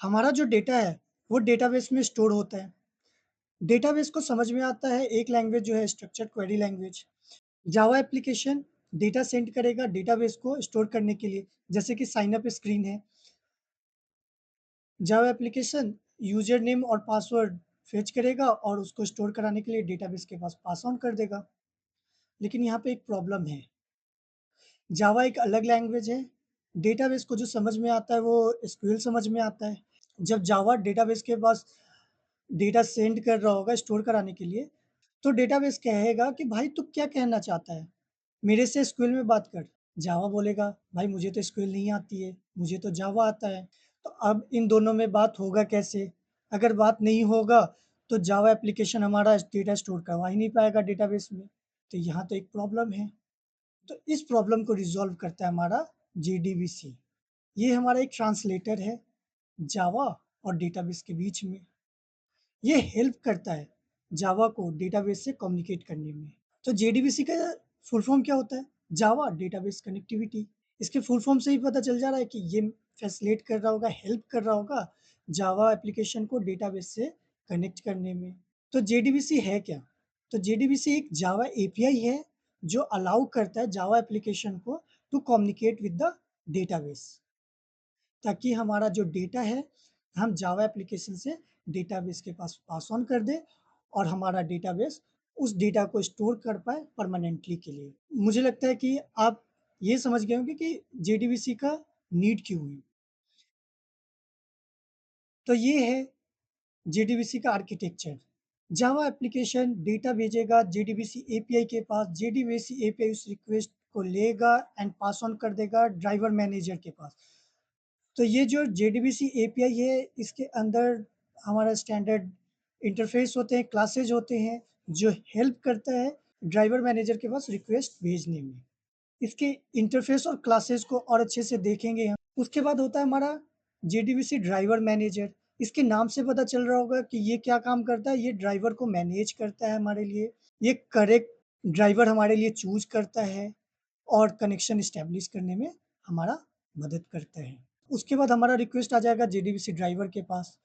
हमारा जो डेटा है, वो डेटाबेस में स्टोर होता है। डेटाबेस को समझ में आता है एक लैंग्वेज जो है structured query language. Java application data send करेगा डेटाबेस को स्टोर करने के लिए, जैसे कि साइन अप स्क्रीन है। जावा एप्लीकेशन यूज़र नेम और पासवर्ड फेच करेगा और उसको स्टोर कराने के लिए डेटाबेस के पास पास ऑन कर देगा। लेकिन यहाँ पे एक प्रॉब्लम है, जावा एक अलग लैंग्वेज है, डेटाबेस को जो समझ में आता है वो एसक्यूएल समझ में आता है। जब जावा डेटाबेस के पास डेटा सेंड कर रहा होगा स्टोर कराने के लिए, तो डेटाबेस कहेगा कि भाई तू क्या कहना चाहता है? मेरे से एसक्यूएल में बात कर। जावा बोलेगा भाई मुझे तो एसक्यूएल नहीं आती है, मुझे तो जावा आता है। तो अब इन दोनों में बात होगा कैसे? अगर बात नहीं होगा तो जावा एप्लीकेशन हमारा डेटा स्टोर करवा ही नहीं पाएगा डेटाबेस में। तो यहाँ तो एक प्रॉब्लम है। तो इस प्रॉब्लम को रिज़ॉल्व करता है हमारा जेडीबीसी। ये हमारा एक ट्रांसलेटर है जावा और डेटाबेस के बीच में। ये हेल्प करता है जावा को डेटाबेस से कम्युनिकेट करने में। तो जेडीबीसी का फुल फॉर्म क्या होता है? जावा डेटाबेस कनेक्टिविटी। इसके फुल फॉर्म से ही पता चल जा रहा है कि ये फैसिलिटेट कर रहा होगा, हेल्प कर रहा होगा जावा एप्लीकेशन को डेटाबेस से कनेक्ट करने में। तो जेडीबीसी है क्या? तो जेडीबीसी एक जावा एपीआई है जो अलाउ करता है जावा एप्लीकेशन को to communicate with the database, ताकि हमारा जो डेटा है हम जावा एप्लीकेशन से डेटाबेस के पास पास ऑन कर दें और हमारा डेटाबेस उस डेटा को स्टोर कर पाए परमानेंटली के लिए। मुझे लगता है कि आप ये समझ गए होंगे कि जेडीबीसी का नीड क्यों है। तो ये है जेडीबीसी का आर्किटेक्चर। जावा एप्लीकेशन डेटा भेजेगा जेडीबीसी एपीआई के पास, जेडीबीसी एपीआई उस रिक्वेस्ट को लेगा एंड पास ऑन कर देगा ड्राइवर मैनेजर के पास। तो ये जो जेडीबीसी एपीआई है, इसके अंदर हमारा स्टैंडर्ड इंटरफेस होते हैं, क्लासेज होते हैं, जो हेल्प करता है ड्राइवर मैनेजर के पास रिक्वेस्ट भेजने में। इसके इंटरफेस और क्लासेस को और अच्छे से देखेंगे हम। उसके बाद होता है हमारा जेडीबीसी ड्राइवर मैनेजर। इसके नाम से पता चल रहा होगा कि ये क्या काम करता है, ये ड्राइवर को मैनेज करता है हमारे लिए। ये करेक्ट ड्राइवर हमारे लिए चूज़ करता है और कनेक्शन एस्टेब्लिश करने में हमारा मदद करता है। उसके बाद हमारा रिक्वेस्ट आ जाएगा जेडीबीसी ड्राइवर के पास।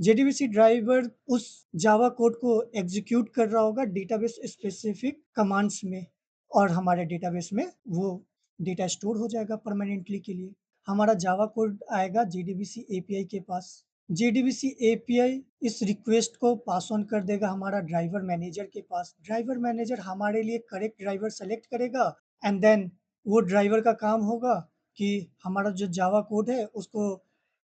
जेडीबीसी ड्राइवर उस जावा कोड को एग्जीक्यूट कर रहा होगा डेटाबेस स्पेसिफिक कमांड्स में और हमारे डेटाबेस में वो डेटा स्टोर हो जाएगा परमानेंटली के लिए। हमारा जावा कोड आएगा जेडीबीसी एपीआई के पास। जेडीबीसी एपीआई इस रिक्वेस्ट को पास ऑन कर देगा हमारा ड्राइवर मैनेजर के पास। ड्राइवर मैनेजर हमारे लिए करेक्ट ड्राइवर सेलेक्ट करेगा एंड देन वो ड्राइवर का काम होगा कि हमारा जो जावा कोड है उसको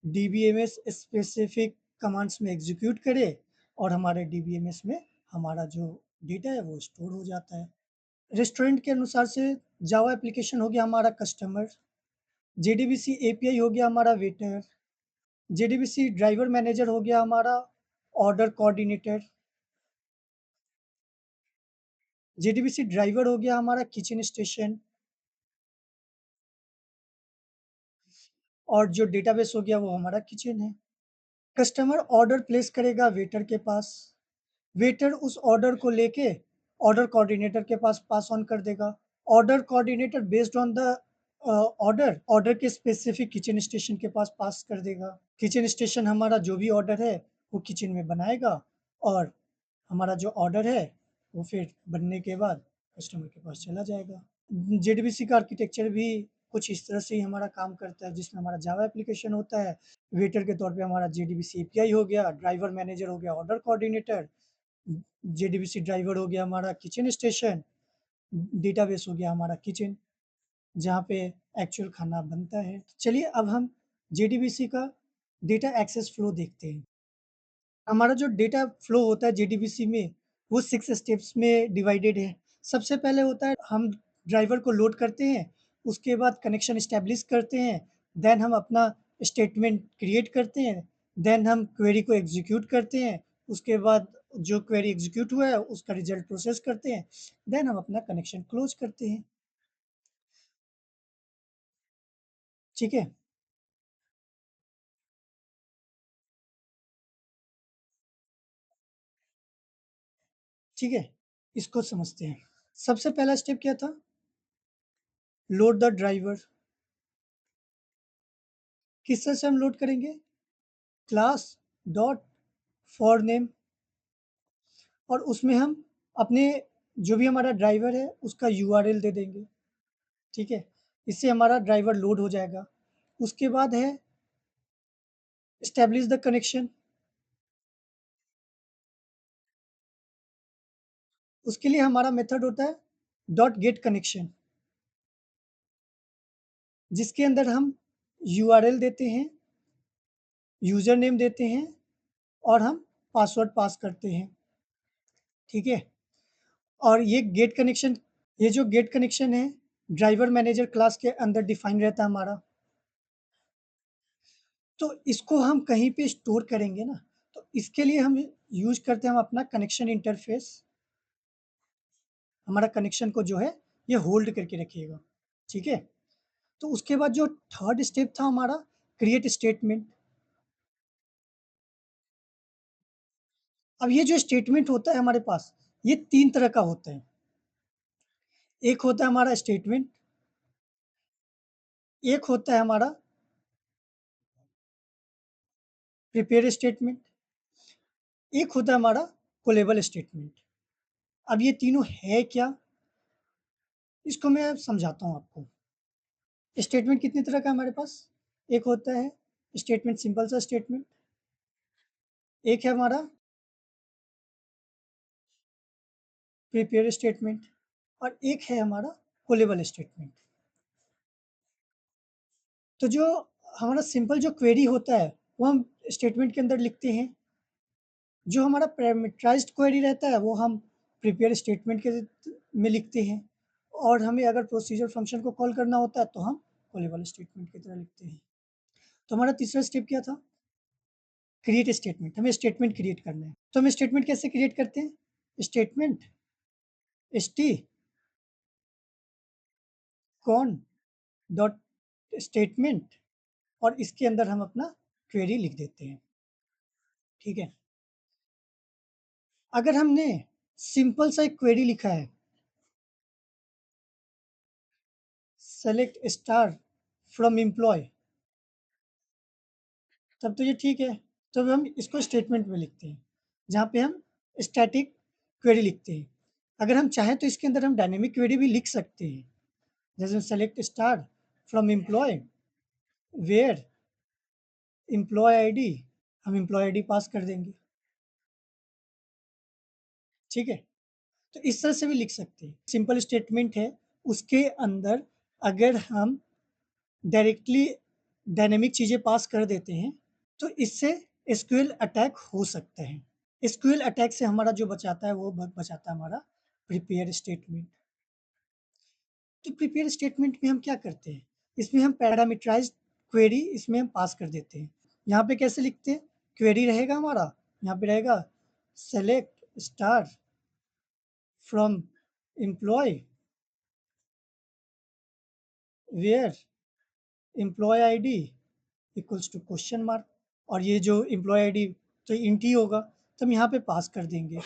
डीबीएमएस स्पेसिफिक कमांड्स में एग्जीक्यूट करे और हमारे डीबीएमएस में हमारा जो डेटा है वो स्टोर हो जाता है। रेस्टोरेंट के अनुसार से जावा एप्लीकेशन हो गया हमारा कस्टमर, जेडीबीसी एपीआई हो गया हमारा वेटर, जेडीबीसी ड्राइवर मैनेजर हो गया हमारा ऑर्डर कोऑर्डिनेटर, जेडीबीसी ड्राइवर हो गया हमारा किचन स्टेशन और जो डेटाबेस हो गया वो हमारा किचन है। कस्टमर ऑर्डर प्लेस करेगा वेटर के पास, वेटर उस ऑर्डर को लेके ऑर्डर कोऑर्डिनेटर के पास पास ऑन कर देगा। Order coordinator based on the order के स्पेसिफिक किचन स्टेशन के पास पास कर देगा। किचन स्टेशन हमारा जो भी ऑर्डर है वो किचन में बनाएगा और हमारा जो ऑर्डर है वो फिर बनने के बाद कस्टमर के पास चला जाएगा। जेडीबीसी का आर्किटेक्चर भी कुछ इस तरह से ही हमारा काम करता है, जिसमें हमारा जावा एप्लीकेशन होता है, वेटर के तौर पे हमारा जेडीबीसी एपीआई हो गया, ड्राइवर मैनेजर हो गया ऑर्डर कोऑर्डिनेटर, जेडीबीसी ड्राइवर हो गया हमारा किचन स्टेशन, डेटाबेस हो गया हमारा किचन, जहाँ पे एक्चुअल खाना बनता है। चलिए अब हम जेडीबीसी का डेटा एक्सेस फ्लो देखते हैं। हमारा जो डेटा फ्लो होता है जेडीबीसी में, वो 6 स्टेप्स में डिवाइडेड है। सबसे पहले होता है हम ड्राइवर को लोड करते हैं, उसके बाद कनेक्शन एस्टेब्लिश करते हैं, देन हम अपना स्टेटमेंट क्रिएट करते हैं, देन हम क्वेरी को एग्ज़ीक्यूट करते हैं, उसके बाद जो क्वेरी एग्ज़ीक्यूट हुआ है उसका रिज़ल्ट प्रोसेस करते हैं, देन हम अपना कनेक्शन क्लोज़ करते हैं। ठीक है? ठीक है? इसको समझते हैं। सबसे पहला स्टेप क्या था? Load the driver. किस तरह से हम लोड करेंगे? क्लास डॉट फॉर नेम, और उसमें हम अपने जो भी हमारा ड्राइवर है उसका यूआरएल दे देंगे, ठीक है। इससे हमारा ड्राइवर लोड हो जाएगा। उसके बाद है एस्टैब्लिश द कनेक्शन। उसके लिए हमारा मेथड होता है डॉट गेट कनेक्शन, जिसके अंदर हम यूआरएल देते हैं, यूज़र नेम देते हैं और हम पासवर्ड पास करते हैं, ठीक है। और ये जो गेट कनेक्शन है ड्राइवर मैनेजर क्लास के अंदर डिफाइन रहता है हमारा। तो इसको हम कहीं पे स्टोर करेंगे ना, तो इसके लिए हम यूज़ करते हैं हम अपना कनेक्शन इंटरफ़ेस। हमारा कनेक्शन को जो है ये होल्ड करके रखिएगा, ठीक है। तो उसके बाद जो थर्ड स्टेप था हमारा क्रिएट स्टेटमेंट। अब ये जो स्टेटमेंट होता है हमारे पास, ये 3 तरह का होता है। एक होता है हमारा स्टेटमेंट, एक होता है हमारा प्रिपेयर स्टेटमेंट, एक होता है हमारा कॉलेबल स्टेटमेंट। अब ये तीनों है क्या? इसको मैं समझाता हूँ आपको। स्टेटमेंट कितने तरह का है हमारे पास? एक होता है स्टेटमेंट, सिंपल सा स्टेटमेंट, एक है हमारा प्रिपेयर स्टेटमेंट और एक है हमारा कॉलेबल स्टेटमेंट। तो जो हमारा सिंपल जो क्वेरी होता है वो हम स्टेटमेंट के अंदर लिखते हैं। जो हमारा पैरामीटराइज्ड क्वेरी रहता है वो हम प्रिपेयर स्टेटमेंट के में लिखते हैं, और हमें अगर प्रोसीजर फंक्शन को कॉल करना होता है तो हम कॉलेबल स्टेटमेंट की तरह लिखते हैं। तो हमारा तीसरा स्टेप क्या था? Create statement. हमें स्टेटमेंट क्रिएट करना है। तो हम स्टेटमेंट कैसे क्रिएट करते हैं? Statement st cone dot statement, और इसके अंदर हम अपना क्वेरी लिख देते हैं, ठीक है। अगर हमने सिंपल सा एक क्वेरी लिखा है, सेलेक्ट स्टार फ्रॉम एम्प्लॉय, तब तो ये ठीक है। तो हम इसको स्टेटमेंट में लिखते हैं जहाँ पे हम स्टैटिक क्वेरी लिखते हैं। अगर हम चाहें तो इसके अंदर हम डायनेमिक क्वेरी भी लिख सकते हैं, जैसे select star from employ where employee ID, हम एम्प्लॉय आईडी पास कर देंगे, ठीक है। तो इस तरह से भी लिख सकते हैं। सिंपल स्टेटमेंट है, उसके अंदर अगर हम डायरेक्टली डायनेमिक चीज़ें पास कर देते हैं तो इससे एसक्यूएल अटैक हो सकता है। एसक्यूएल अटैक से हमारा जो बचाता है वो बचाता है हमारा प्रिपेयर स्टेटमेंट। तो प्रिपेयर स्टेटमेंट में हम क्या करते हैं? इसमें हम पैरामीटराइज्ड क्वेरी इसमें हम पास कर देते हैं। यहाँ पे कैसे लिखते हैं? क्वेरी रहेगा हमारा, यहाँ पे रहेगा select star from employ where employee ID equals to question mark, और ये जो एम्प्लॉय आईडी तो इंट ही होगा, तो हम यहाँ पे पास कर देंगे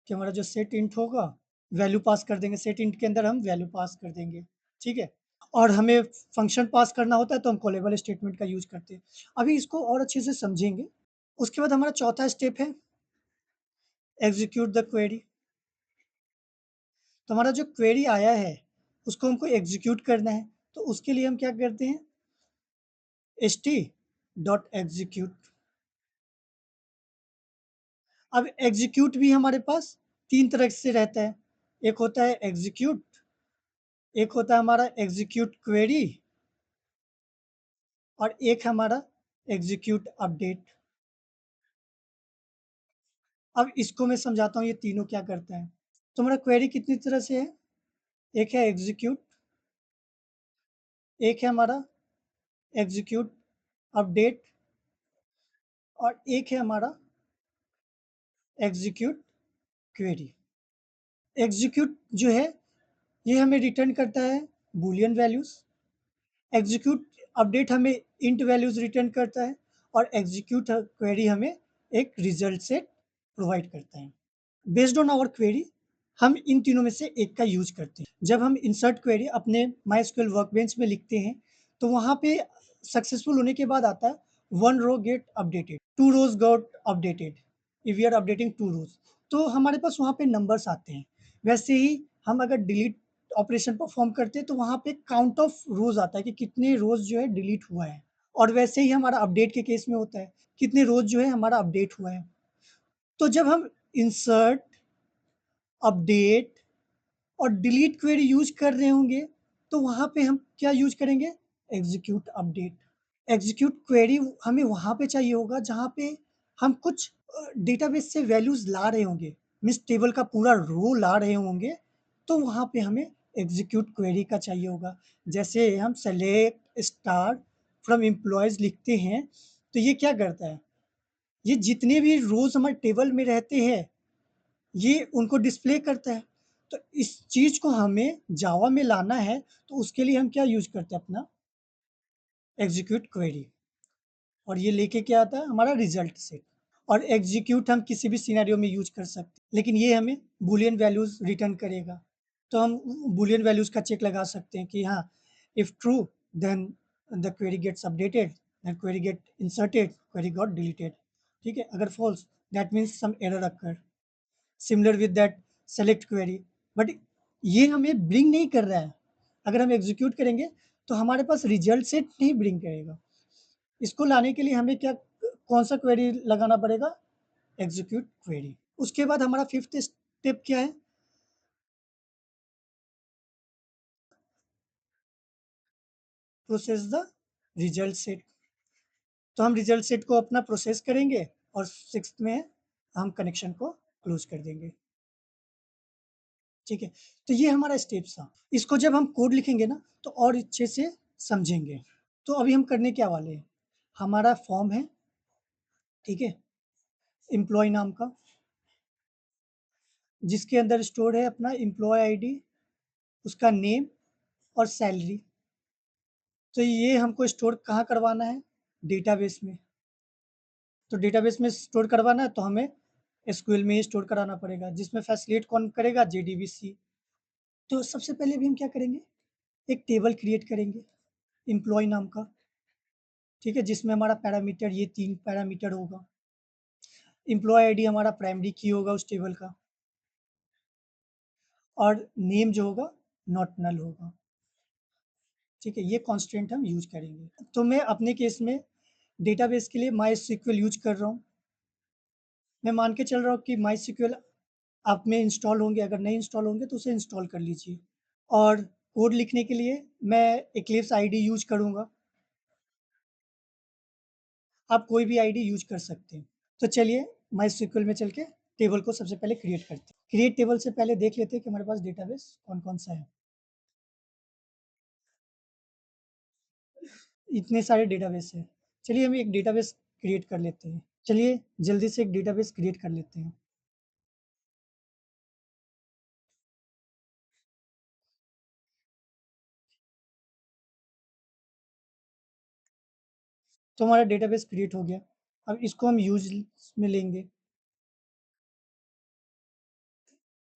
कि हमारा जो सेट इंट होगा वैल्यू पास कर देंगे। सेट इंट के अंदर हम वैल्यू पास कर देंगे, ठीक है। और हमें फंक्शन पास करना होता है तो हम कॉलेबल स्टेटमेंट का यूज करते हैं। अभी इसको और अच्छे से समझेंगे। उसके बाद हमारा चौथा स्टेप है एग्जीक्यूट द क्वेरी। तो हमारा जो क्वेरी आया है उसको हमको एग्जीक्यूट करना है, तो उसके लिए हम क्या करते हैं? st dot execute. अब एग्जीक्यूट भी हमारे पास 3 तरह से रहता है। एक होता है एग्जीक्यूट, एक होता है हमारा एग्जीक्यूट क्वेरी, और एक हमारा एग्जीक्यूट अपडेट। अब इसको मैं समझाता हूँ ये तीनों क्या करता है। तो हमारा क्वेरी कितनी तरह से है? एक है एग्जीक्यूट, एक है हमारा एग्जीक्यूट अपडेट, और एक है हमारा एग्जीक्यूट क्वेरी। एग्जीक्यूट जो है ये हमें रिटर्न करता है बूलियन वैल्यूज, एग्जीक्यूट अपडेट हमें इंट वैल्यूज रिटर्न करता है, और एग्जीक्यूट क्वेरी हमें एक रिजल्ट सेट प्रोवाइड करता है। बेस्ड ऑन आवर क्वेरी हम इन तीनों में से एक का यूज करते हैं। जब हम इंसर्ट क्वेरी अपने माई एसक्यूएल वर्कबेंच में लिखते हैं तो वहाँ पे सक्सेसफुल होने के बाद आता है one row get updated, two rows got updated if we are updating two rows। तो हमारे पास वहाँ पे नंबर्स आते हैं। वैसे ही हम अगर डिलीट ऑपरेशन परफॉर्म करते हैं तो वहाँ पे काउंट ऑफ रोज आता है कि कितने रोज जो है डिलीट हुआ है। और वैसे ही हमारा अपडेट के केस में होता है कितने रोज जो है हमारा अपडेट हुआ है। तो जब हम इंसर्ट, अपडेट और डिलीट क्वेरी यूज कर रहे होंगे तो वहाँ पे हम क्या यूज करेंगे? Execute update. एग्जीक्यूट क्वेरी हमें वहाँ पे चाहिए होगा जहाँ पे हम कुछ डेटाबेस से वैल्यूज ला रहे होंगे, मीन्स टेबल का पूरा रो ला रहे होंगे, तो वहाँ पे हमें एग्जीक्यूट क्वेरी का चाहिए होगा। जैसे हम सेलेक्ट स्टार फ्रॉम एम्प्लॉयज लिखते हैं तो ये क्या करता है, ये जितने भी रोज हमारे टेबल में रहते हैं ये उनको डिस्प्ले करता है। तो इस चीज को हमें जावा में लाना है तो उसके लिए हम क्या यूज करते हैं? अपना एग्जीक्यूट क्वेरी। और ये लेके क्या आता है? हमारा रिजल्ट सेट। और एग्जीक्यूट हम किसी भी सिनेरियो में यूज कर सकते हैं, लेकिन ये हमें बूलियन वैल्यूज रिटर्न करेगा। तो हम बूलियन वैल्यूज का चेक लगा सकते हैं कि हाँ, if true then the query gets updated, then query get inserted, query got deleted. ठीक है, अगर false that means some error occur, similar with that select query. But ये हमें ब्रिंग नहीं कर रहा है। अगर हम एग्जीक्यूट करेंगे तो हमारे पास रिजल्ट सेट नहीं ब्रिंग करेगा। इसको लाने के लिए हमें क्या, कौन सा क्वेरी लगाना पड़ेगा? Execute query. उसके बाद हमारा फिफ्थ स्टेप क्या है? Process the result set. तो हम रिजल्ट सेट को अपना प्रोसेस करेंगे और सिक्स में हम कनेक्शन को क्लोज कर देंगे। ठीक है, तो ये हमारा स्टेप्स था। इसको जब हम कोड लिखेंगे ना तो और अच्छे से समझेंगे। तो अभी हम करने क्या वाले हैं, हमारा फॉर्म है, ठीक है, एम्प्लॉय नाम का, जिसके अंदर स्टोर है अपना एम्प्लॉय आईडी, उसका नेम और सैलरी। तो ये हमको स्टोर कहाँ करवाना है? डेटाबेस में। तो डेटाबेस में स्टोर करवाना है तो हमें एसक्यूएल में ही स्टोर कराना पड़ेगा, जिसमें फैसिलिटेट कौन करेगा? जेडीबीसी। तो सबसे पहले भी हम क्या करेंगे, एक टेबल क्रिएट करेंगे एम्प्लॉय नाम का, ठीक है, जिसमें हमारा पैरामीटर, ये 3 पैरामीटर होगा। एम्प्लॉय आईडी हमारा प्राइमरी की होगा उस टेबल का, और नेम जो होगा नॉट नल होगा। ठीक है, ये कॉन्स्टेंट हम यूज करेंगे। तो मैं अपने केस में डेटाबेस के लिए माई SQL यूज कर रहा हूँ। मैं मान के चल रहा हूँ कि माई SQL आप में इंस्टॉल होंगे, अगर नहीं इंस्टॉल होंगे तो उसे इंस्टॉल कर लीजिए। और कोड लिखने के लिए मैं एक्लिप्स आईडी यूज करूँगा। आप कोई भी आईडी यूज कर सकते हैं। तो चलिए माई SQL में चल के टेबल को सबसे पहले क्रिएट करते हैं। क्रिएट टेबल से पहले देख लेते हैं कि हमारे पास डेटाबेस कौन कौन सा है। इतने सारे डेटाबेस है। चलिए हम एक डेटाबेस क्रिएट कर लेते हैं। चलिए जल्दी से एक डेटाबेस क्रिएट कर लेते हैं। तो हमारा डेटाबेस क्रिएट हो गया। अब इसको हम यूज में लेंगे।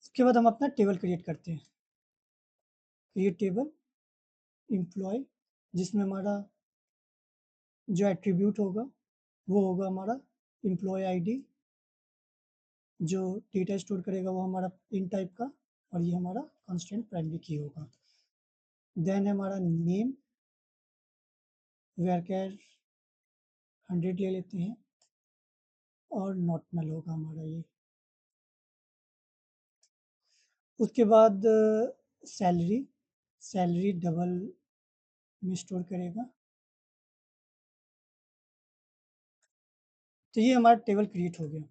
उसके बाद हम अपना टेबल क्रिएट करते हैं। क्रिएट टेबल एम्प्लॉय, जिसमें हमारा जो एट्रीब्यूट होगा वो होगा हमारा एम्प्लॉय आईडी, जो डेटा स्टोर करेगा वो हमारा इन टाइप का, और ये हमारा कांस्टेंट प्राइमरी की होगा। देन हमारा नेम वेरकेर 100 ले लेते हैं, और नॉट नल होगा हमारा ये। उसके बाद सैलरी, सैलरी डबल में स्टोर करेगा। तो ये हमारा टेबल क्रिएट हो गया।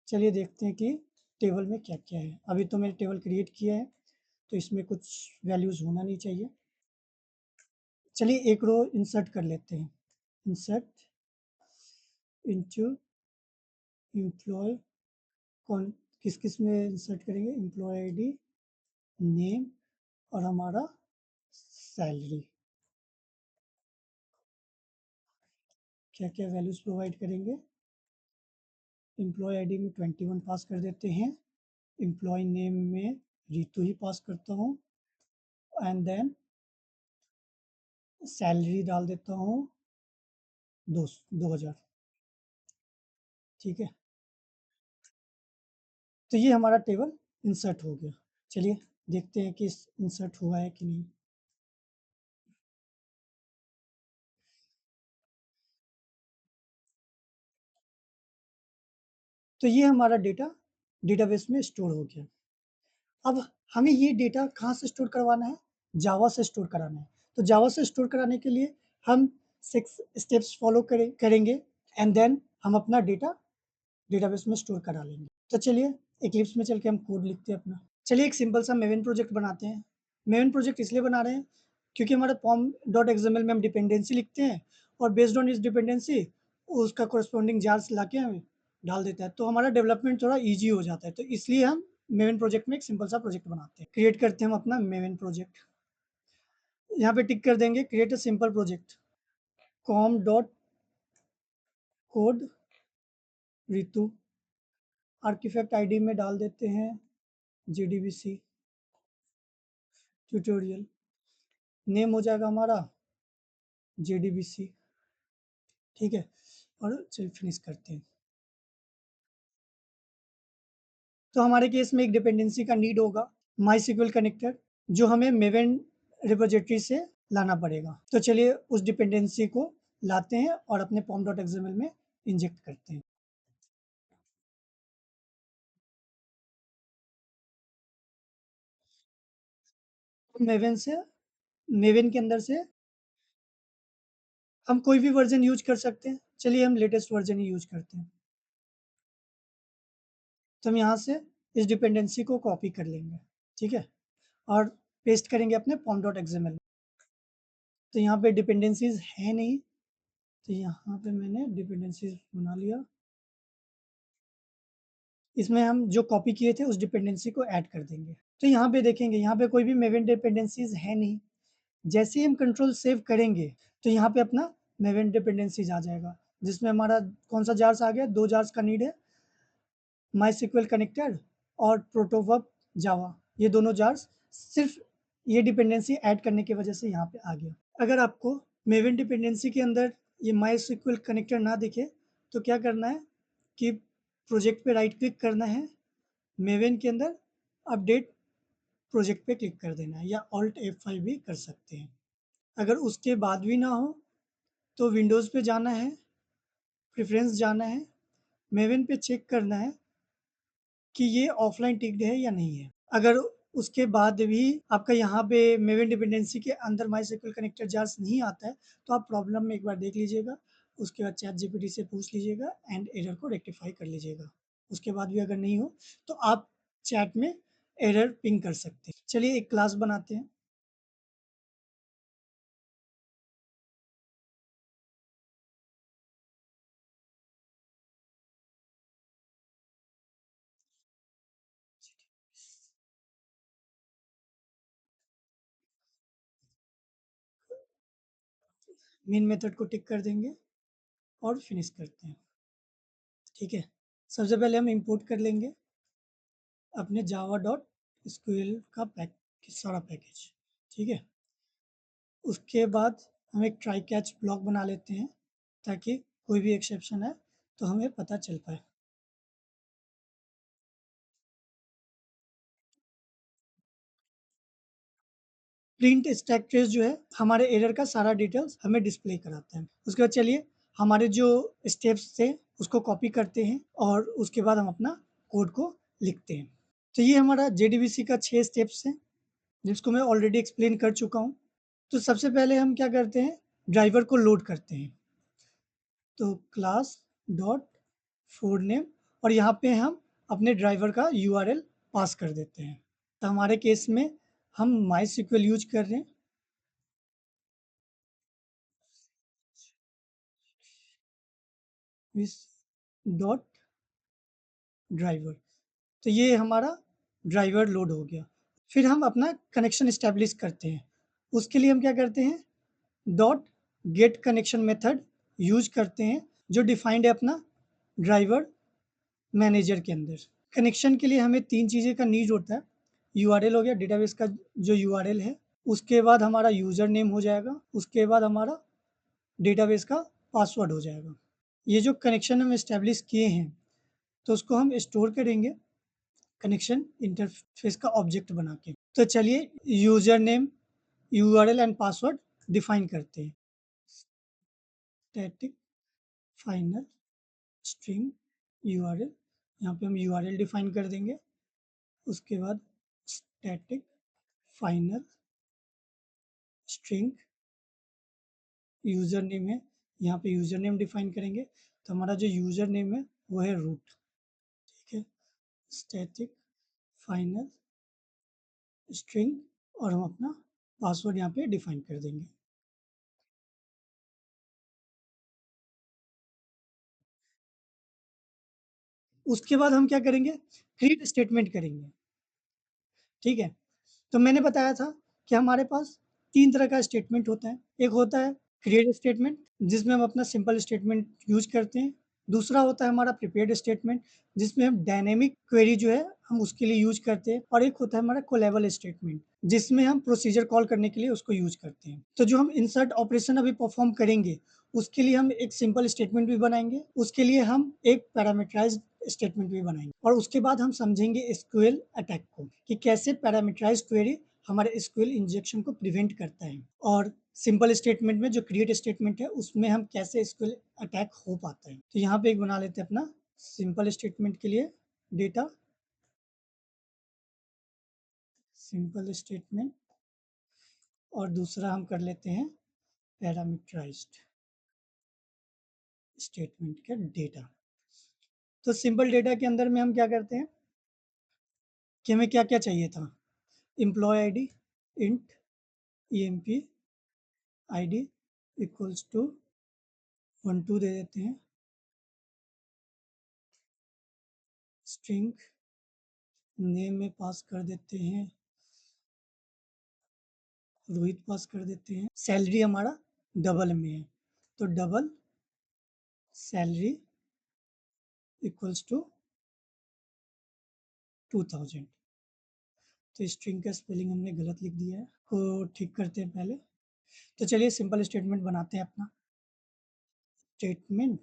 चलिए देखते हैं कि टेबल में क्या क्या है। अभी तो मैंने टेबल क्रिएट किया है तो इसमें कुछ वैल्यूज़ होना नहीं चाहिए। चलिए एक रो इंसर्ट कर लेते हैं। इंसर्ट इनटू एम्प्लॉय, कौन किस किस में इंसर्ट करेंगे? एम्प्लॉय आईडी, नेम और हमारा सैलरी। क्या क्या वैल्यूज़ प्रोवाइड करेंगे? एम्प्लॉय आईडी में 21 पास कर देते हैं, एम्प्लॉय नेम में रितु ही पास करता हूँ, एंड देन सैलरी डाल देता हूँ 2000। ठीक है, तो ये हमारा टेबल इंसर्ट हो गया। चलिए देखते हैं कि इंसर्ट हुआ है कि नहीं। तो ये हमारा डेटा डेटाबेस में स्टोर हो गया। अब हमें ये डेटा कहाँ से स्टोर करवाना है? जावा से स्टोर कराना है। तो जावा से स्टोर कराने के लिए हम 6 स्टेप्स फॉलो करेंगे एंड देन हम अपना डेटा डेटाबेस में स्टोर करा लेंगे। तो चलिए इक्लिप्स में चल के हम कोड लिखते हैं अपना। चलिए एक सिंपल सा मेवन प्रोजेक्ट बनाते हैं। मेवन प्रोजेक्ट इसलिए बना रहे हैं क्योंकि हमारे पॉम डॉट एक्सएमएल में हम डिपेंडेंसी लिखते हैं और बेस्ड ऑन इस डिपेंडेंसी उसका कोरस्पॉन्डिंग जार्स लाके हमें डाल देता है, तो हमारा डेवलपमेंट थोड़ा ईजी हो जाता है। तो इसलिए हम मेवन प्रोजेक्ट में एक सिंपल सा प्रोजेक्ट बनाते हैं। क्रिएट करते हैं हम अपना मेवन प्रोजेक्ट। यहाँ पे टिक कर देंगे create a simple project. Com dot code Ritu, artifact ID में डाल देते हैं JDBC ट्यूटोरियल। नेम हो जाएगा हमारा JDBC। ठीक है, और चलिए फिनिश करते हैं। तो हमारे केस में एक डिपेंडेंसी का नीड होगा माई सिक्वल कनेक्टर, जो हमें मेवन रिपोजिटरी से लाना पड़ेगा। तो चलिए उस डिपेंडेंसी को लाते हैं और अपने पॉम डॉट एक्सएमएल में इंजेक्ट करते हैं। मेवन के अंदर से हम कोई भी वर्जन यूज कर सकते हैं। चलिए हम लेटेस्ट वर्जन ही यूज करते हैं। तो हम यहाँ से इस डिपेंडेंसी को कॉपी कर लेंगे। ठीक है, और पेस्ट करेंगे अपने पॉम डॉट एक्सएमएल। तो यहाँ पे डिपेंडेंसीज है नहीं, तो यहाँ पे मैंने डिपेंडेंसीज बना लिया। इसमें हम जो कॉपी किए थे उस डिपेंडेंसी को ऐड कर देंगे। तो यहाँ पे देखेंगे, यहाँ पे कोई भी मेवन डिपेंडेंसीज है नहीं। जैसे ही हम कंट्रोल सेव करेंगे तो यहाँ पे अपना मेवन डिपेंडेंसीज आ जाएगा, जिसमें हमारा कौन सा जार्स आ गया? 2 जार्स का नीड है, माई सिक्वल कनेक्टर और प्रोटोवर्ब जावा। ये दोनों जार्स सिर्फ ये डिपेंडेंसी ऐड करने की वजह से यहाँ पे आ गया। अगर आपको मेवन डिपेंडेंसी के अंदर ये माई सिक्वल कनेक्टर ना दिखे तो क्या करना है कि प्रोजेक्ट पे राइट क्लिक करना है, मेवन के अंदर अपडेट प्रोजेक्ट पे क्लिक कर देना है, या ऑल्ट F5 भी कर सकते हैं। अगर उसके बाद भी ना हो तो विंडोज़ पे जाना है, प्रेफरेंस जाना है, मेवन पे चेक करना है कि ये ऑफलाइन टिक्ड है या नहीं है। अगर उसके बाद भी आपका यहाँ पे मेवन डिपेंडेंसी के अंदर माई सिक्वल कनेक्टर जार्स नहीं आता है तो आप प्रॉब्लम में एक बार देख लीजिएगा, उसके बाद चैट जीपीटी से पूछ लीजिएगा एंड एरर को रेक्टिफाई कर लीजिएगा। उसके बाद भी अगर नहीं हो तो आप चैट में एरर पिंग कर सकते हैं। चलिए एक क्लास बनाते हैं। मेन मेथड को टिक कर देंगे और फिनिश करते हैं। ठीक है, सबसे पहले हम इंपोर्ट कर लेंगे अपने जावा डॉट स्क्यूएल का सारा पैकेज। ठीक है, उसके बाद हम एक ट्राई कैच ब्लॉक बना लेते हैं ताकि कोई भी एक्सेप्शन है तो हमें पता चल पाए। प्रिंट स्टैक ट्रेस जो है हमारे एरर का सारा डिटेल्स हमें डिस्प्ले कराता है। उसके बाद चलिए हमारे जो स्टेप्स थे उसको कॉपी करते हैं और उसके बाद हम अपना कोड को लिखते हैं। तो ये हमारा JDBC का 6 स्टेप्स है जिसको मैं ऑलरेडी एक्सप्लेन कर चुका हूँ। तो सबसे पहले हम क्या करते हैं, ड्राइवर को लोड करते हैं। तो क्लास डॉट फोर नेम और यहाँ पे हम अपने ड्राइवर का URL पास कर देते हैं। तो हमारे केस में हम माई सिक्वल यूज कर रहे हैं। इस डॉट ड्राइवर, तो ये हमारा ड्राइवर लोड हो गया। फिर हम अपना कनेक्शन इस्टेब्लिश करते हैं। उसके लिए हम क्या करते हैं, dot get connection method use करते हैं जो डिफाइंड है अपना ड्राइवर मैनेजर के अंदर। कनेक्शन के लिए हमें 3 चीज़ें का नीड होता है। URL हो गया, डेटाबेस का जो URL है, उसके बाद हमारा यूज़र नेम हो जाएगा, उसके बाद हमारा डेटाबेस का पासवर्ड हो जाएगा। ये जो कनेक्शन हम एस्टेब्लिश किए हैं तो उसको हम स्टोर करेंगे कनेक्शन इंटरफेस का ऑब्जेक्ट बना के। तो चलिए user name, URL and password define करते हैं। स्टैटिक फाइनल स्ट्रिंग यूआरएल, यहाँ पे हम यूआरएल डिफाइन कर देंगे। उसके बाद static final string user name है, यहाँ पे यूजर नेम डिफाइन करेंगे। तो हमारा जो यूजर नेम है वो है रूट, ठीक है। स्टैटिक फाइनल स्ट्रिंग और हम अपना पासवर्ड यहाँ पे डिफाइन कर देंगे। उसके बाद हम क्या करेंगे, क्रिएट स्टेटमेंट करेंगे, ठीक है। तो मैंने बताया था कि हमारे पास 3 तरह का स्टेटमेंट होता है। एक होता है क्रिएट स्टेटमेंट जिसमें हम अपना सिंपल स्टेटमेंट यूज करते हैं। दूसरा होता है हमारा प्रिपेयर्ड स्टेटमेंट जिसमें हम डायनेमिक क्वेरी जो है हम उसके लिए यूज करते हैं। और एक होता है हमारा कोलेबल स्टेटमेंट जिसमें हम प्रोसीजर कॉल करने के लिए उसको यूज करते हैं। तो जो हम इंसर्ट ऑपरेशन अभी परफॉर्म करेंगे उसके लिए हम एक सिंपल स्टेटमेंट भी बनाएंगे, उसके लिए हम एक पैरामीटराइज्ड स्टेटमेंट भी बनाएंगे और उसके बाद हम समझेंगे एसक्यूएल अटैक को कि कैसे पैरामीटराइज्ड क्वेरी हमारे एसक्यूएल इंजेक्शन को प्रिवेंट करता है और सिंपल स्टेटमेंट में जो क्रिएट स्टेटमेंट है उसमें हम कैसे एसक्यूएल अटैक हो पाता है। तो यहाँ पे एक बना लेते हैं अपना सिंपल स्टेटमेंट के लिए डेटा सिंपल स्टेटमेंट और दूसरा हम कर लेते हैं पैरामीटराइज्ड स्टेटमेंट का डेटा। तो सिंपल डेटा के अंदर में हम क्या करते हैं कि हमें क्या क्या चाहिए था, employee ID int emp id equals to 12 दे देते हैं, स्ट्रिंग नेम में पास कर देते हैं रोहित, पास कर देते हैं। सैलरी हमारा डबल में है तो डबल सैलरी इक्वल्स टू 2000। तो स्ट्रिंग का स्पेलिंग हमने गलत लिख दिया है, को ठीक करते हैं पहले। तो चलिए सिंपल स्टेटमेंट बनाते हैं अपना स्टेटमेंट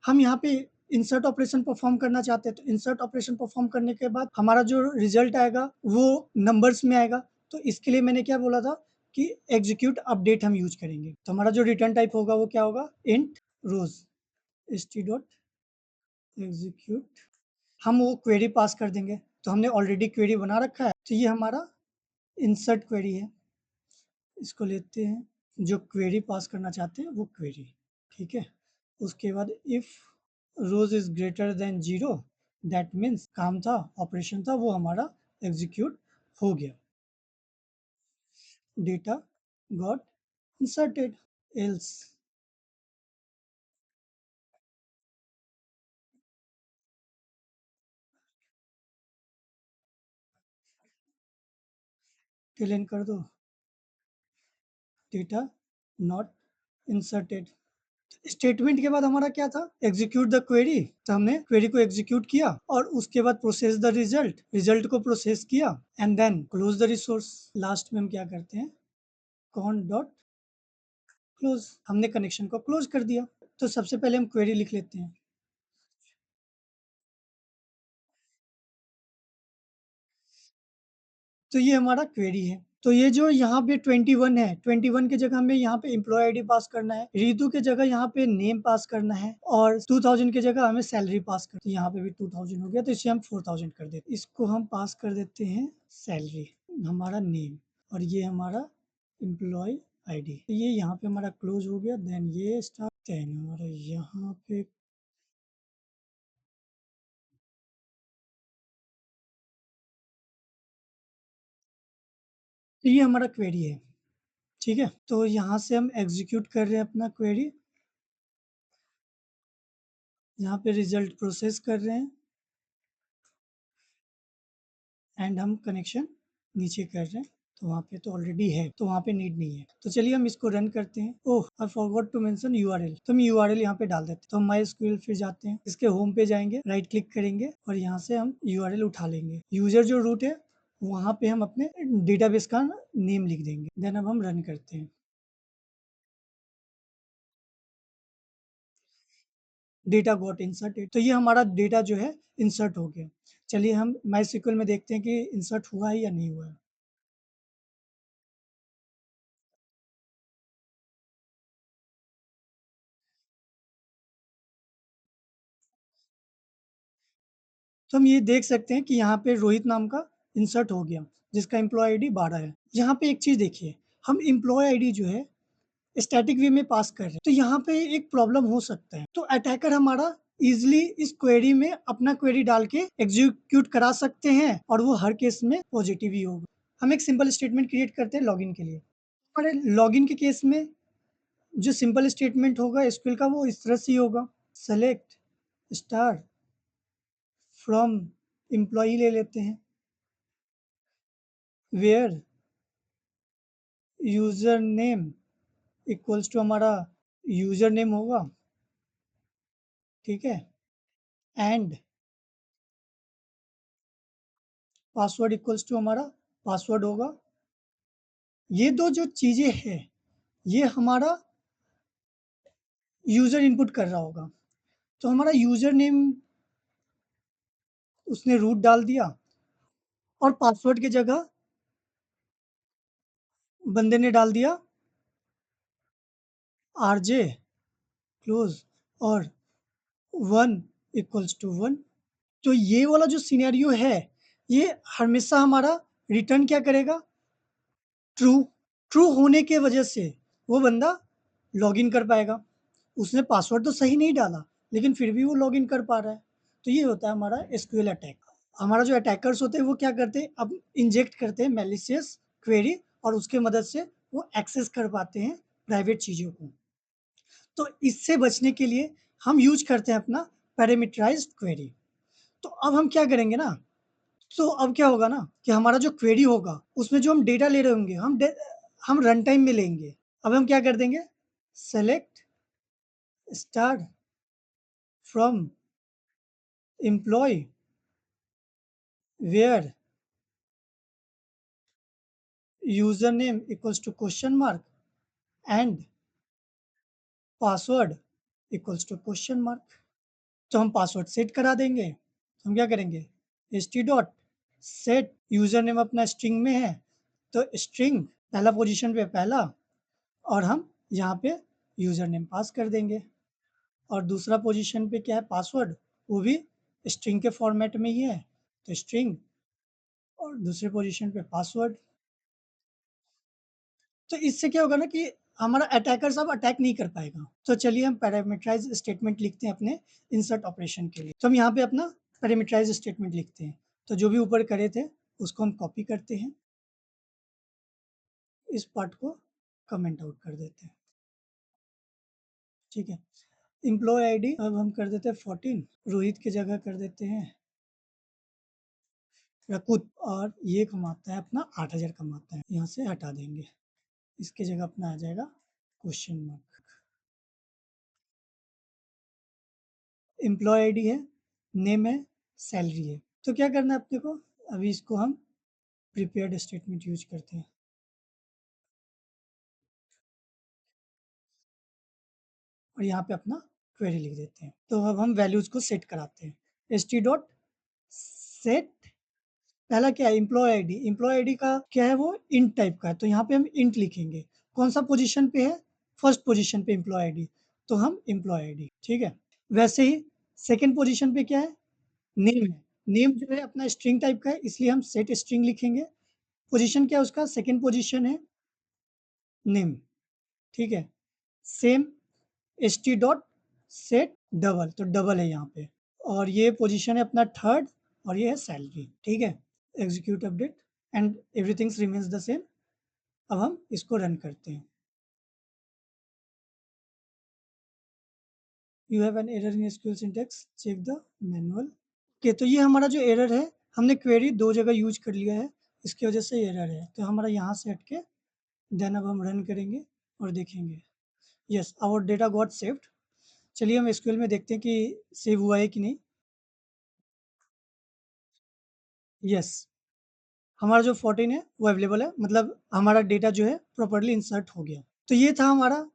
हम यहाँ पे इंसर्ट ऑपरेशन परफॉर्म करना चाहते हैं। तो इंसर्ट ऑपरेशन परफॉर्म करने के बाद हमारा जो रिजल्ट आएगा वो नंबर्स में आएगा। तो इसके लिए मैंने क्या बोला था कि एग्जीक्यूट अपडेट हम यूज करेंगे। तो हमारा जो रिटर्न टाइप होगा वो क्या होगा, इंट रोज st डॉट एग्जीक्यूट। हम वो क्वेरी पास कर देंगे। तो हमने ऑलरेडी क्वेरी बना रखा है तो ये हमारा इंसर्ट क्वेरी है, इसको लेते हैं जो क्वेरी पास करना चाहते हैं वो क्वेरी, ठीक है। उसके बाद if rows is greater than 0 that means काम था, ऑपरेशन था, वो हमारा एग्जीक्यूट हो गया, डेटा गॉट इंसर्टेड। एल्स टिल कर दो, डेटा नॉट इंसर्टेड। स्टेटमेंट के बाद हमारा क्या था, एग्जीक्यूट द क्वेरी। तो हमने क्वेरी को एग्जीक्यूट किया और उसके बाद प्रोसेस द रिजल्ट, रिजल्ट को प्रोसेस किया and then close the resource. Last में हम क्या करते हैं, कॉन डॉट क्लोज, हमने कनेक्शन को क्लोज कर दिया। तो सबसे पहले हम क्वेरी लिख लेते हैं, तो ये हमारा क्वेरी है। तो ये जो यहाँ पे 21 है, 21 की जगह हमें यहाँ पे एम्प्लॉय आईडी पास करना है, रितु के जगह यहाँ पे नेम पास करना है और 2000 की जगह हमें सैलरी पास करनी है। यहाँ पे भी 2000 हो गया तो इसे हम 4000 कर देते हैं। इसको हम पास कर देते हैं सैलरी, हमारा नेम, और ये हमारा एम्प्लॉय आईडी। तो ये यहाँ पे हमारा क्लोज हो गया। देन ये स्टार्ट, देन हमारा यहाँ पे तो ये हमारा क्वेरी है, ठीक है। तो यहाँ से हम एग्जीक्यूट कर रहे हैं अपना क्वेरी, यहाँ पे रिजल्ट प्रोसेस कर रहे हैं एंड हम कनेक्शन नीचे कर रहे हैं। तो वहाँ पे तो ऑलरेडी है, तो वहाँ पे नीड नहीं है। तो चलिए हम इसको रन करते हैं। Oh, I forgot to mention URL, तो हम यूआरएल यहाँ पे डाल देते हैं। तो हम माई फिर जाते हैं, इसके होम पे जाएंगे, राइट क्लिक करेंगे और यहाँ से हम यूआरएल उठा लेंगे। यूजर जो रूट है वहाँ पे हम अपने डेटाबेस का नेम लिख देंगे। देन अब हम रन करते हैं। डेटा गॉट इंसर्टेड, तो ये हमारा डेटा जो है इंसर्ट हो गया। चलिए हम माई सिक्वल में देखते हैं कि इंसर्ट हुआ है या नहीं हुआ है। तो हम ये देख सकते हैं कि यहाँ पे रोहित नाम का इंसर्ट हो गया, जिसका एम्प्लॉय आईडी 12 है। यहाँ पे एक चीज देखिए, हम एम्प्लॉय आईडी जो है स्टैटिक वे में पास कर रहे हैं, तो यहाँ पे एक प्रॉब्लम हो सकता है। तो अटैकर हमारा इजिली इस क्वेरी में अपना क्वेरी डाल के एग्जीक्यूट करा सकते हैं और वो हर केस में पॉजिटिव ही होगा। हम एक सिंपल स्टेटमेंट क्रिएट करते हैं लॉगिन के लिए। हमारे लॉगिन के केस में जो सिंपल स्टेटमेंट होगा एसक्यूएल का वो इस तरह से ही होगा। सेलेक्ट स्टार फ्रॉम एम्प्लॉय ले लेते हैं, where user name equals to हमारा यूजर नेम होगा, ठीक है, एंड पासवर्ड इक्वल्स टू हमारा पासवर्ड होगा। ये दो जो चीजें हैं ये हमारा यूजर इनपुट कर रहा होगा। तो हमारा यूजर नेम उसने रूट डाल दिया और पासवर्ड की जगह बंदे ने डाल दिया आरजे क्लोज और 1 = 1। तो ये वाला जो सिनेरियो है ये हमेशा हमारा रिटर्न क्या करेगा, ट्रू। ट्रू होने के वजह से वो बंदा लॉगिन कर पाएगा। उसने पासवर्ड तो सही नहीं डाला लेकिन फिर भी वो लॉगिन कर पा रहा है। तो ये होता है हमारा एसक्यूएल अटैक। हमारा जो अटैकर्स होते हैं वो क्या करते हैं, अब इंजेक्ट करते हैं मैलिशियस क्वेरी और उसके मदद से वो एक्सेस कर पाते हैं प्राइवेट चीज़ों को। तो इससे बचने के लिए हम यूज करते हैं अपना पैरामीटराइज्ड क्वेरी। तो अब हम क्या करेंगे ना, तो अब क्या होगा ना कि हमारा जो क्वेरी होगा उसमें जो हम डेटा ले रहे होंगे हम रन टाइम में लेंगे। अब हम क्या कर देंगे, select star from employ where user name equals to question mark and password equals to question mark. तो हम पासवर्ड सेट करा देंगे। तो हम क्या करेंगे, H T dot set user name अपना स्ट्रिंग में है तो स्ट्रिंग पहला पोजीशन पे पहला और हम यहाँ पे यूजर नेम पास कर देंगे और दूसरा पोजीशन पे क्या है पासवर्ड, वो भी स्ट्रिंग के फॉर्मेट में ही है तो स्ट्रिंग और दूसरे पोजीशन पे पासवर्ड। तो इससे क्या होगा ना कि हमारा अटैकर सब अटैक नहीं कर पाएगा। तो चलिए हम पैरामीटराइज स्टेटमेंट लिखते हैं अपने इंसर्ट ऑपरेशन के लिए। तो हम यहाँ पे अपना पैरामीटराइज स्टेटमेंट लिखते हैं। तो जो भी ऊपर करे थे उसको हम कॉपी करते हैं, इस पार्ट को कमेंट आउट कर देते हैं, ठीक है। एम्प्लॉय आईडी अब हम कर देते हैं 14, रोहित की जगह कर देते हैं रकुत और ये कमाता है अपना 8,000 कमाता है, यहाँ से हटा देंगे, इसके जगह अपना आ जाएगा क्वेश्चन मार्क। एम्प्लॉय आईडी है, नेम है, सैलरी है। तो क्या करना है अपने को, अभी इसको हम प्रिपेयर्ड स्टेटमेंट यूज करते हैं और यहाँ पे अपना क्वेरी लिख देते हैं। तो अब हम वैल्यूज को सेट कराते हैं, एस टी डॉट सेट पहला क्या है एम्प्लॉय आईडी। एम्प्लॉय आईडी का क्या है, वो इंट टाइप का है तो यहाँ पे हम इंट लिखेंगे। कौन सा पोजीशन पे है, फर्स्ट पोजीशन पे एम्प्लॉय आईडी, तो हम एम्प्लॉय आईडी, ठीक है। वैसे ही सेकेंड पोजीशन पे क्या है, नेम है। नेम जो है अपना स्ट्रिंग टाइप का है इसलिए हम सेट स्ट्रिंग लिखेंगे। पोजीशन क्या है उसका, सेकेंड पोजीशन है नेम, ठीक है। Same H T dot set double, तो डबल है यहाँ पे और ये पोजीशन है अपना थर्ड और ये है सैलरी, ठीक है। Execute update and everything remains the same. अब हम इसको रन करते हैं। You have an error in SQL syntax, check the manual. Okay, तो ये हमारा जो एरर है हमने क्वेरी दो जगह यूज कर लिया है, इसकी वजह से एरर है। तो हमारा यहाँ से हट के देन अब हम रन करेंगे और देखेंगे, yes our data got saved. चलिए हम एसक्यूएल में देखते हैं कि सेव हुआ है कि नहीं। यस, हमारा जो 14 है वो अवेलेबल है, मतलब हमारा डेटा जो है प्रॉपर्ली इंसर्ट हो गया। तो ये था हमारा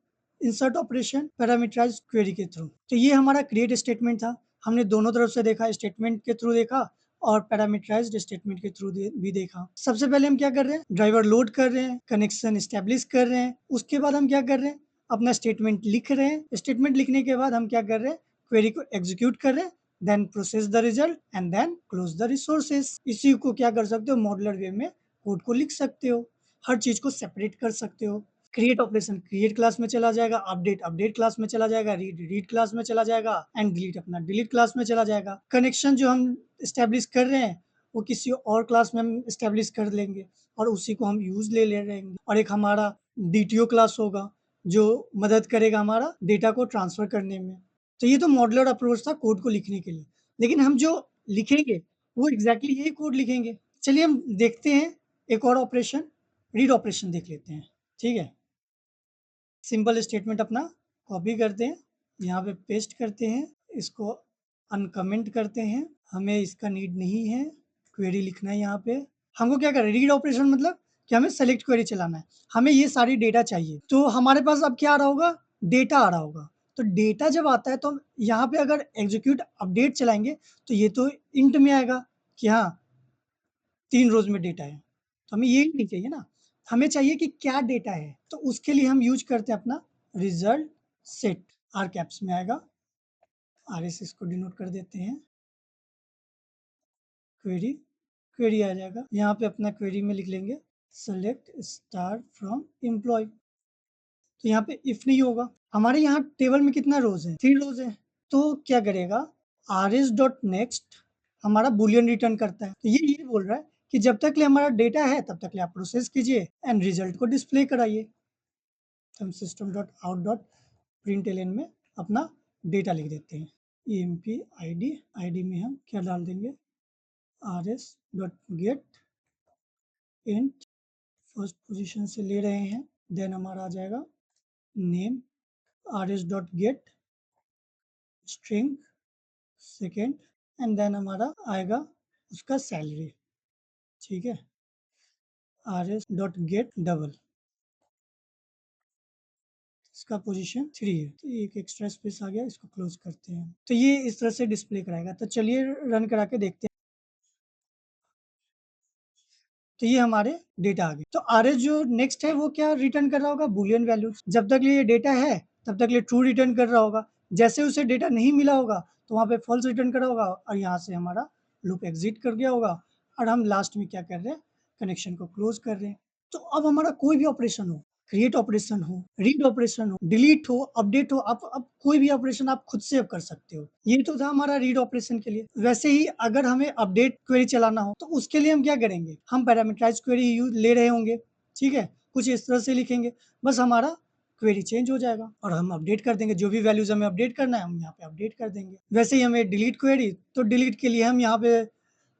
इंसर्ट ऑपरेशन पैरामीटराइज्ड क्वेरी के थ्रू। तो ये हमारा क्रिएट स्टेटमेंट था। हमने दोनों तरफ से देखा, स्टेटमेंट के थ्रू देखा और पैरामीटराइज्ड स्टेटमेंट के थ्रू भी देखा। सबसे पहले हम क्या कर रहे हैं, ड्राइवर लोड कर रहे हैं, कनेक्शन स्टैब्लिश कर रहे हैं। उसके बाद हम क्या कर रहे हैं, अपना स्टेटमेंट लिख रहे हैं। स्टेटमेंट लिखने के बाद हम क्या कर रहे हैं, क्वेरी को एग्जीक्यूट कर रहे हैं, then process the result and then close the resources. इसी को क्या कर सकते हो, मॉड्यूलर वे में कोड को लिख सकते हो, हर चीज को सेपरेट कर सकते हो। क्रिएट ऑपरेशन क्रिएट क्लास में चला जाएगा, अपडेट अपडेट क्लास में चला जाएगा, रीड रीड क्लास में चला जाएगा एंड डिलीट अपना डिलीट क्लास में चला जाएगा। कनेक्शन जो हम स्टैब्लिश कर रहे हैं वो किसी और क्लास में हम स्टैब्लिश कर लेंगे और उसी को हम यूज ले ले रहेंगे। और एक हमारा डीटीओ क्लास होगा जो मदद करेगा हमारा डेटा को ट्रांसफर करने में। तो ये तो मॉड्यूलर अप्रोच था कोड को लिखने के लिए, लेकिन हम जो लिखेंगे वो एग्जैक्टली यही कोड लिखेंगे। चलिए हम देखते हैं एक और ऑपरेशन, रीड ऑपरेशन देख लेते हैं। ठीक है, सिंपल स्टेटमेंट अपना कॉपी करते हैं, यहाँ पे पेस्ट करते हैं, इसको अनकमेंट करते हैं, हमें इसका नीड नहीं है। क्वेरी लिखना है यहाँ पे, हमको क्या करें, रीड ऑपरेशन मतलब कि हमें सेलेक्ट क्वेरी चलाना है, हमें ये सारी डेटा चाहिए। तो हमारे पास अब क्या आ रहा होगा, डेटा आ रहा होगा। तो डेटा जब आता है तो हम यहाँ पे अगर एग्जीक्यूट अपडेट चलाएंगे तो ये तो इंट में आएगा कि हाँ 3 रोज में डेटा है, तो हमें ये नहीं चाहिए ना, हमें चाहिए कि क्या डेटा है। तो उसके लिए हम यूज करते हैं अपना रिजल्ट सेट, आर कैप्स में आएगा, आर एस इसको डिनोट कर देते हैं, क्वेरी क्वेरी आ जाएगा। यहाँ पे अपना क्वेरी में लिख लेंगे सेलेक्ट स्टार फ्रॉम एम्प्लॉय। तो यहाँ पे इफ नहीं होगा, हमारे यहाँ टेबल में कितना रोज है, 3 रोज है। तो क्या करेगा, आर एस डॉट नेक्स्ट हमारा बुलियन रिटर्न करता है। तो ये बोल रहा है कि जब तक ले हमारा डेटा है तब तक ले आप प्रोसेस कीजिए एंड रिजल्ट को डिस्प्ले कराइए। तो हम system dot out dot print L N में अपना डेटा लिख देते हैं, E M P I D, I D में हम क्या डाल देंगे, R S dot get int, first position से ले रहे हैं, देन हमारा आ जाएगा name, R S dot get string second and then हमारा आएगा उसका सैलरी। ठीक है, R S dot get double, इसका पोजीशन 3 है, तो एक एक्स्ट्रा स्पेस आ गया, इसको क्लोज करते हैं। तो ये इस तरह से डिस्प्ले कराएगा। तो चलिए रन करा के देखते हैं। तो ये हमारे डेटा आ गए। तो आर एस जो नेक्स्ट है वो क्या रिटर्न कर रहा होगा, बुलियन वैल्यूज। जब तक ये डेटा है तब तक ये ट्रू रिटर्न कर रहा होगा, जैसे उसे डेटा नहीं मिला होगा तो वहाँ पे फॉल्स रिटर्न कर रहा होगा और यहाँ से हमारा लूप एग्जिट कर गया होगा और हम लास्ट में क्या कर रहे हैं, कनेक्शन को क्लोज कर रहे हैं। तो अब हमारा कोई भी ऑपरेशन हो, क्रिएट ऑपरेशन हो, रीड ऑपरेशन हो, डिलीट हो, अपडेट हो, आप अब कोई भी ऑपरेशन आप खुद से अब कर सकते हो। ये तो था हमारा रीड ऑपरेशन के लिए। वैसे ही अगर हमें अपडेट क्वेरी चलाना हो तो उसके लिए हम क्या करेंगे, हम पैरामीटराइज्ड क्वेरी यूज ले रहे होंगे। ठीक है, कुछ इस तरह से लिखेंगे, बस हमारा क्वेरी चेंज हो जाएगा और हम अपडेट कर देंगे, जो भी वैल्यूज हमें अपडेट करना है हम यहाँ पे अपडेट कर देंगे। वैसे ही हमें डिलीट क्वेरी, तो डिलीट के लिए हम यहाँ पे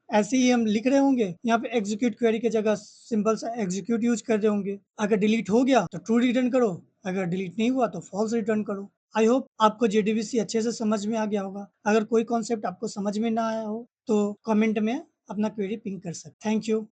ऐसे ही हम लिख रहे होंगे, यहाँ पे एग्जीक्यूट क्वेरी की जगह सिंपल सा एग्जीक्यूट यूज कर रहे होंगे। अगर डिलीट हो गया तो ट्रू रिटर्न करो, अगर डिलीट नहीं हुआ तो फॉल्स रिटर्न करो। आई होप आपको जेडीबीसी अच्छे से समझ में आ गया होगा। अगर कोई कॉन्सेप्ट आपको समझ में ना आया हो तो कमेंट में अपना क्वेरी पिंग कर सकते। Thank you.